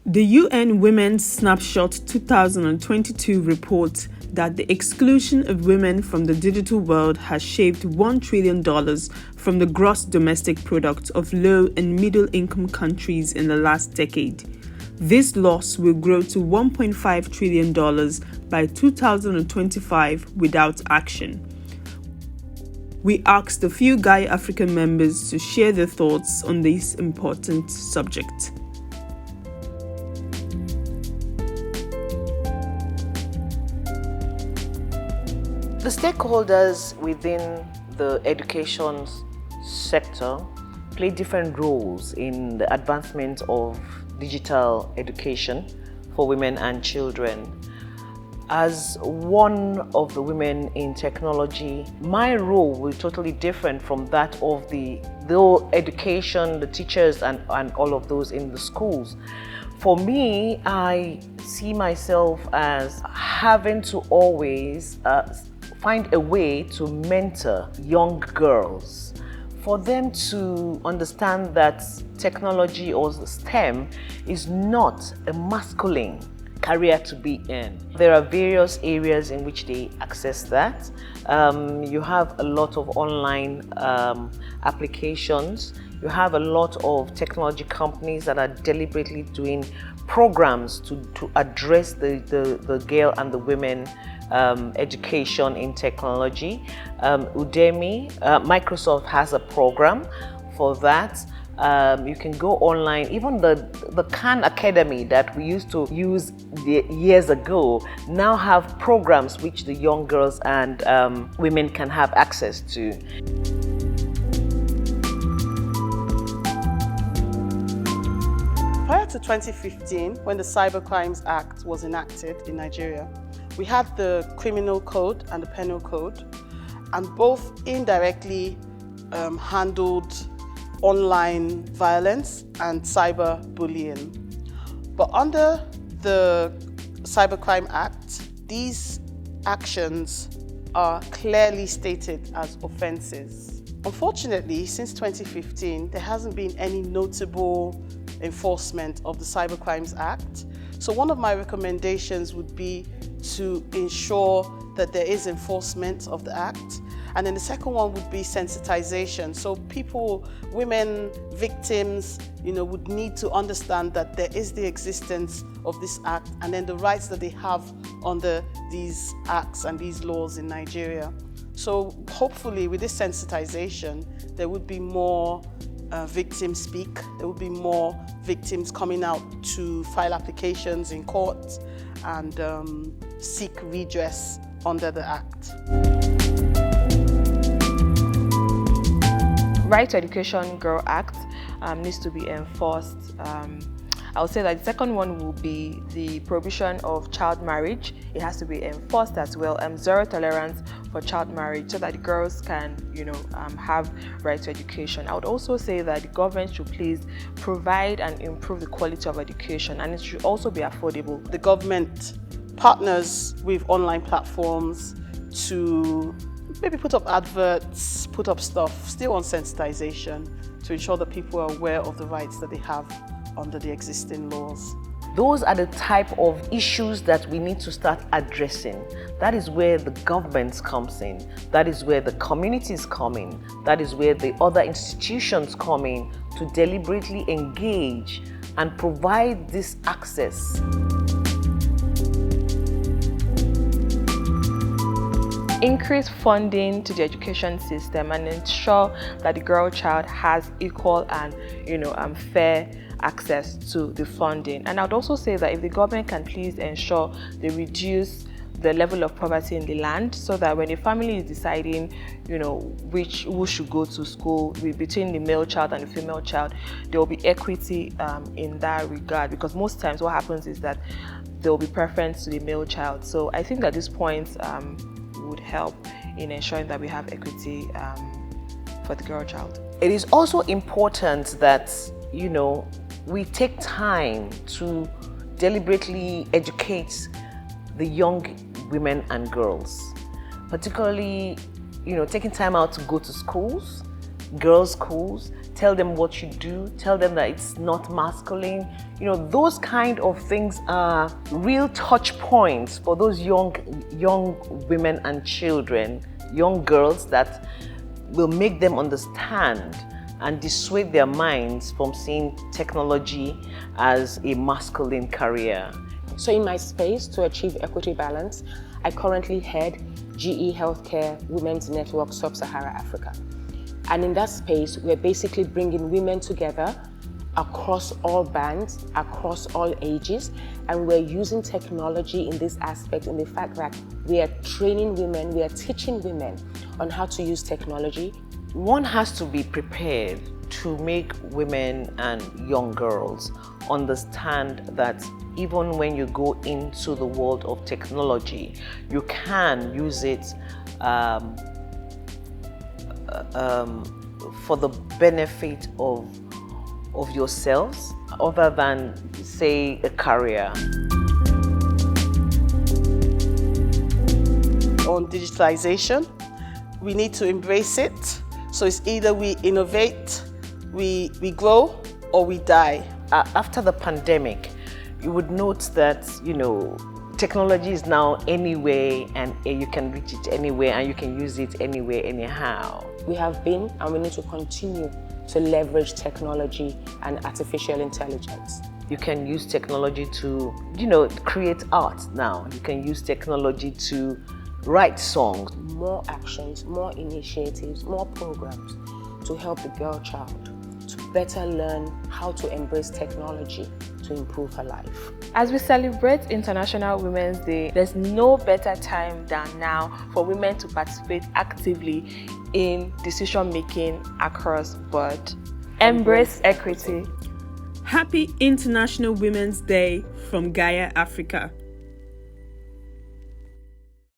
The UN Women's Snapshot 2022 reports that the exclusion of women from the digital world has shaved $1 trillion from the gross domestic product of low and middle-income countries in the last decade. This loss will grow to $1.5 trillion by 2025 without action. We asked a few GAIA AFRICA members to share their thoughts on this important subject. The stakeholders within the education sector play different roles in the advancement of digital education for women and children. As one of the women in technology, my role will be totally different from that of the education, the teachers and all of those in the schools. For me, I see myself as having to always find a way to mentor young girls, for them to understand that technology or STEM is not a masculine career to be in. There are various areas in which they access that. You have a lot of online applications. You have a lot of technology companies that are deliberately doing programs to address the girl and the women education in technology. Udemy, Microsoft has a program for that. You can go online. Even the Khan Academy that we used to use years ago now have programs which the young girls and women can have access to. Prior to 2015, when the Cybercrimes Act was enacted in Nigeria, we had the Criminal Code and the Penal Code, and both indirectly handled online violence and cyberbullying. But under the Cybercrime Act, these actions are clearly stated as offences. Unfortunately, since 2015, there hasn't been any notable enforcement of the Cybercrimes Act. So one of my recommendations would be to ensure that there is enforcement of the Act. And then the second one would be sensitization. So people, women, victims, would need to understand that there is the existence of this Act and then the rights that they have under these acts and these laws in Nigeria. So hopefully with this sensitization, there would be more victims speak. There will be more victims coming out to file applications in court and seek redress under the Act. Right to Education Girl Act needs to be enforced. I would say that the second one will be the prohibition of child marriage. It has to be enforced as well. Zero tolerance for child marriage so that the girls can, have right to education. I would also say that the government should please provide and improve the quality of education, and it should also be affordable. The government partners with online platforms to maybe put up adverts, put up stuff, still on sensitization to ensure that people are aware of the rights that they have under the existing laws. Those are the type of issues that we need to start addressing. That is where the government comes in. That is where the communities come in. That is where the other institutions come in to deliberately engage and provide this access. Increase funding to the education system and ensure that the girl child has equal and fair access to the funding. And I would also say that if the government can please ensure they reduce the level of poverty in the land, so that when a family is deciding, who should go to school between the male child and the female child, there will be equity in that regard. Because most times what happens is that there will be preference to the male child. So I think that this point would help in ensuring that we have equity for the girl child. It is also important that, we take time to deliberately educate the young women and girls, particularly, taking time out to go to schools, girls' schools, tell them what you do, tell them that it's not masculine. You know, those kind of things are real touch points for those young women and children, young girls, that will make them understand and dissuade their minds from seeing technology as a masculine career. So in my space to achieve equity balance, I currently head GE Healthcare Women's Network Sub-Sahara Africa. And in that space, we're basically bringing women together across all bands, across all ages, and we're using technology in this aspect, in the fact that we are training women, we are teaching women on how to use technology. One has to be prepared to make women and young girls understand that even when you go into the world of technology, you can use it for the benefit of yourselves, other than, say, a career. On digitalization, we need to embrace it. So it's either we innovate, we grow, or we die. After the pandemic, you would note that, you know, technology is now anywhere, and you can reach it anywhere, and you can use it anywhere, anyhow. We have been, and we need to continue to leverage technology and artificial intelligence. You can use technology to, you know, create art now. You can use technology to write songs. More actions, more initiatives, more programs to help the girl child to better learn how to embrace technology to improve her life. As we celebrate International Women's Day, there's no better time than now for women to participate actively in decision making across board. Embrace equity. Happy International Women's Day from GAIA Africa.